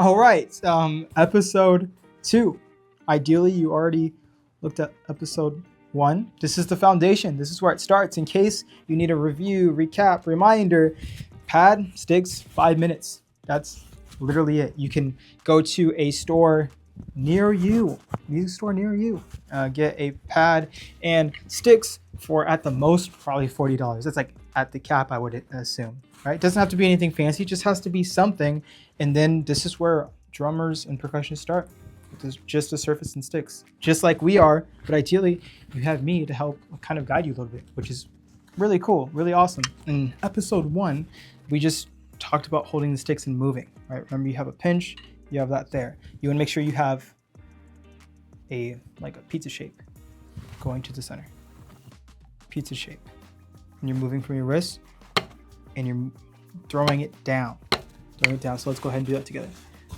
All right, episode 2. Ideally, you already looked at episode 1. This is the foundation. This is where it starts. In case you need a review, recap, reminder, pad, sticks, 5 minutes. That's literally it. You can go to a store near you, music store near you, get a pad and sticks for at the most probably $40. That's like at the cap, I would assume. Right? It doesn't have to be anything fancy. It just has to be something. And then this is where drummers and percussionists start. With just a surface and sticks, just like we are. But ideally, you have me to help kind of guide you a little bit, which is really cool, really awesome. In episode 1, we just talked about holding the sticks and moving. Right? Remember, you have a pinch. You have that there. You want to make sure you have a pizza shape going to the center. Pizza shape. And you're moving from your wrist and you're throwing it down. So let's go ahead and do that together.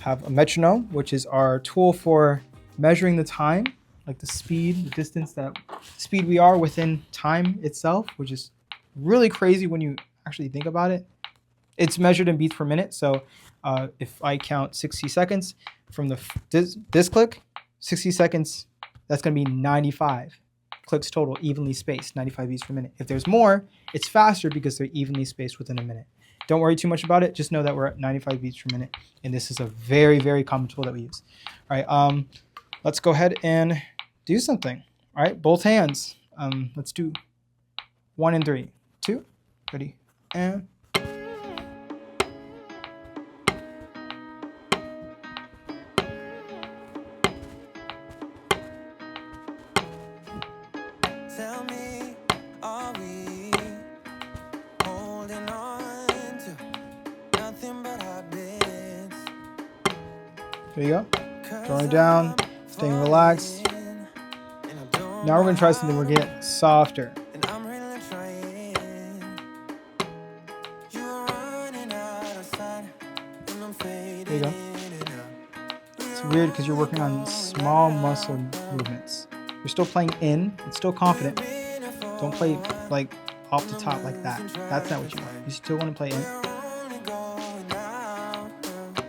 Have a metronome, which is our tool for measuring the time, like the speed, the distance, that speed we are within time itself, which is really crazy when you actually think about it. It's measured in beats per minute. So if I count 60 seconds from this click, 60 seconds, that's going to be 95 clicks total, evenly spaced, 95 beats per minute. If there's more, it's faster because they're evenly spaced within a minute. Don't worry too much about it. Just know that we're at 95 beats per minute. And this is a very, very common tool that we use. All right, let's go ahead and do something. All right, both hands. Let's do 1 and 3. 2, ready, and... Tell me, are we holding on to nothing but habits? There you go. Drawing down, staying relaxed. Now we're going to try something. We're going to get softer. And I'm really trying. You're running out of sight, and I'm fading. There you go. It's weird because you're working on small muscle movements. You're still playing in. It's still confident. Don't play like off the top like that. That's not what you want. You still want to play in.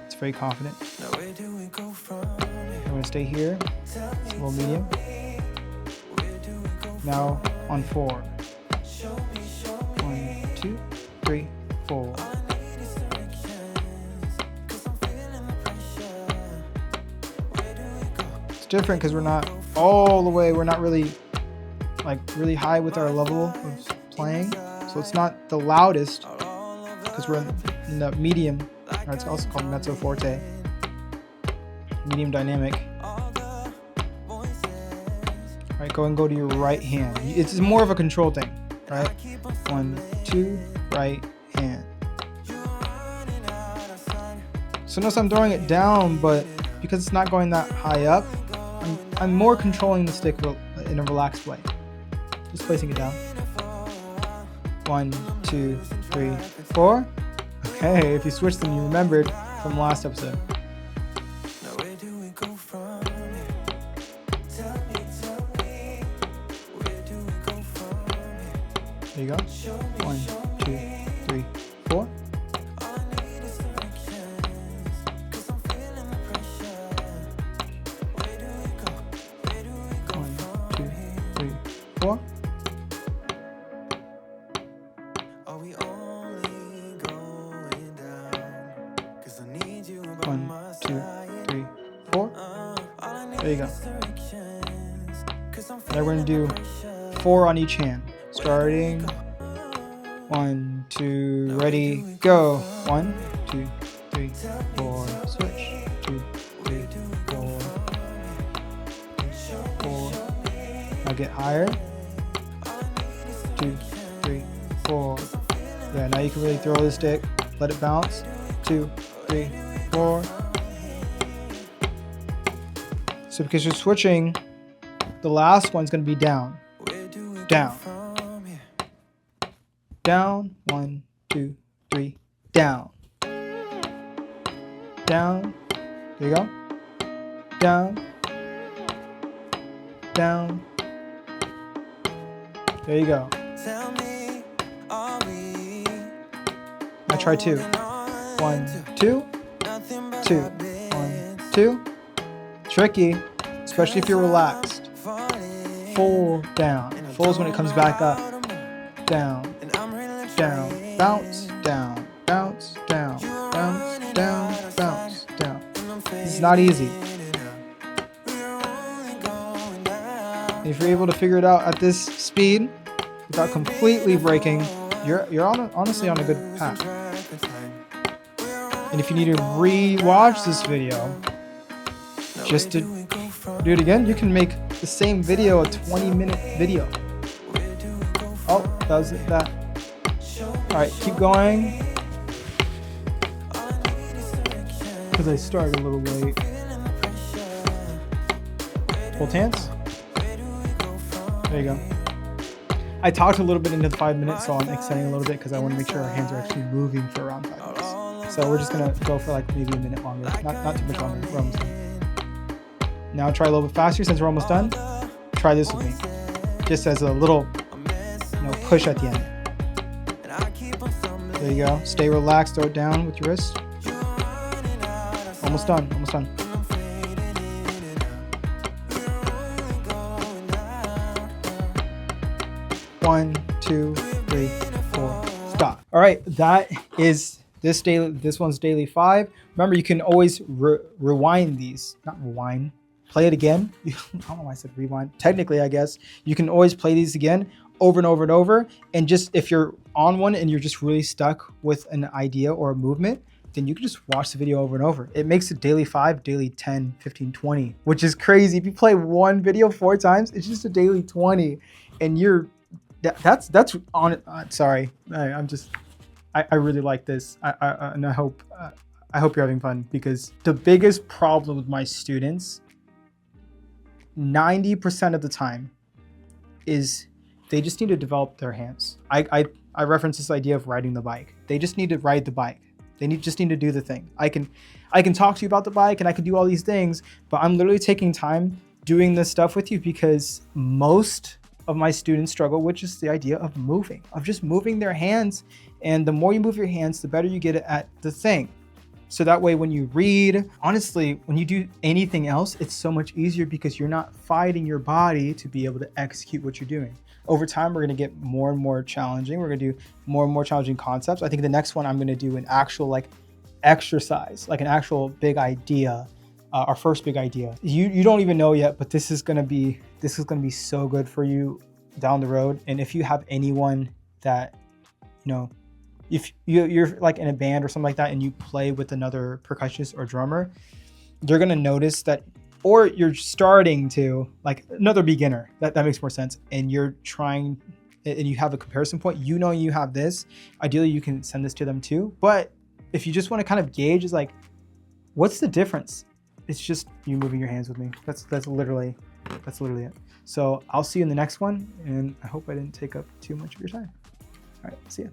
It's very confident. I'm going to stay here. It's a little medium. Now on 4. 1, 2, 3, 4. It's different because we're not all the way. We're not really really high with our level of playing. So it's not the loudest because we're in the medium. Or it's also called mezzo forte. Medium dynamic. Right, go to your right hand. It's more of a control thing, right? 1, 2, right hand. So notice I'm throwing it down, but because it's not going that high up, I'm more controlling the stick in a relaxed way. Just placing it down. 1, 2, 3, 4. Okay, if you switched them, you remembered from last episode. There you go. 1, 2, 3, 4. Are we only going down? 'Cause I need you by 1, my 2, side. 3, 4. There you go. Now we're going to do 4 on each hand. Starting 1, 2, ready, go. 1, 2, 3, 4. Switch. 2, 3, 4. 4. Now get higher. 2, 3, 4. Yeah, now you can really throw the stick. Let it bounce. 2, 3, 4. So because you're switching, the last one's going to be down. Down. Down. 1, 2, 3. Down. Down. There you go. Down. Down. There you go. Tell me, are we I try 2. 1, 2, 2. 2. Tricky, especially if you're relaxed. Full down. Full is when it comes back up. Down, down, bounce, down, bounce, down, bounce, down, bounce, down. It's not easy. If you're able to figure it out at this speed without completely breaking, you're honestly on a good path. And if you need to re-watch this video just to do it again, you can make the same video a 20-minute video. Oh, that was that. All right, keep going. Because I started a little late. Both hands. There you go. I talked a little bit into the 5 minutes, so I'm extending a little bit because I want to make sure our hands are actually moving for around 5 minutes. So we're just gonna go for like maybe a minute longer, not too much longer. We're almost done. Now try a little bit faster since we're almost done. Try this with me, just as a little, push at the end. There you go. Stay relaxed. Throw it down with your wrist. Almost done. Almost done. One, 2, 3, 4. Stop. All right, that is this daily. This one's daily 5. Remember, you can always rewind these. Not rewind. Play it again. I don't know why I said rewind. Technically, I guess you can always play these again over and over and over. And just if you're on one and you're just really stuck with an idea or a movement, then you can just watch the video over and over. It makes it daily 5, daily 10, 15, 20, which is crazy. If you play one video 4 times, it's just a daily 20, and that's on it. Sorry, I really like this. And I hope you're having fun, because the biggest problem with my students 90% of the time is they just need to develop their hands. I reference this idea of riding the bike. They just need to ride the bike. They just need to do the thing. I can talk to you about the bike and I can do all these things, but I'm literally taking time doing this stuff with you because most of my students struggle with just the idea of moving, of just moving their hands. And the more you move your hands, the better you get at the thing. So that way, when you read, honestly, when you do anything else, it's so much easier because you're not fighting your body to be able to execute what you're doing. Over time, we're going to get more and more challenging. We're going to do more and more challenging concepts. I think the next one, I'm going to do an actual exercise, like an actual big idea, our first big idea. You don't even know yet, but this is going to be so good for you down the road. And if you have anyone that, if you're like in a band or something like that and you play with another percussionist or drummer, you're going to notice that, or you're starting to, like another beginner, that makes more sense. And you're trying, and you have a comparison point, you have this, ideally you can send this to them too. But if you just want to kind of gauge, is like, what's the difference? It's just you moving your hands with me. That's literally it. So I'll see you in the next one. And I hope I didn't take up too much of your time. All right, see ya.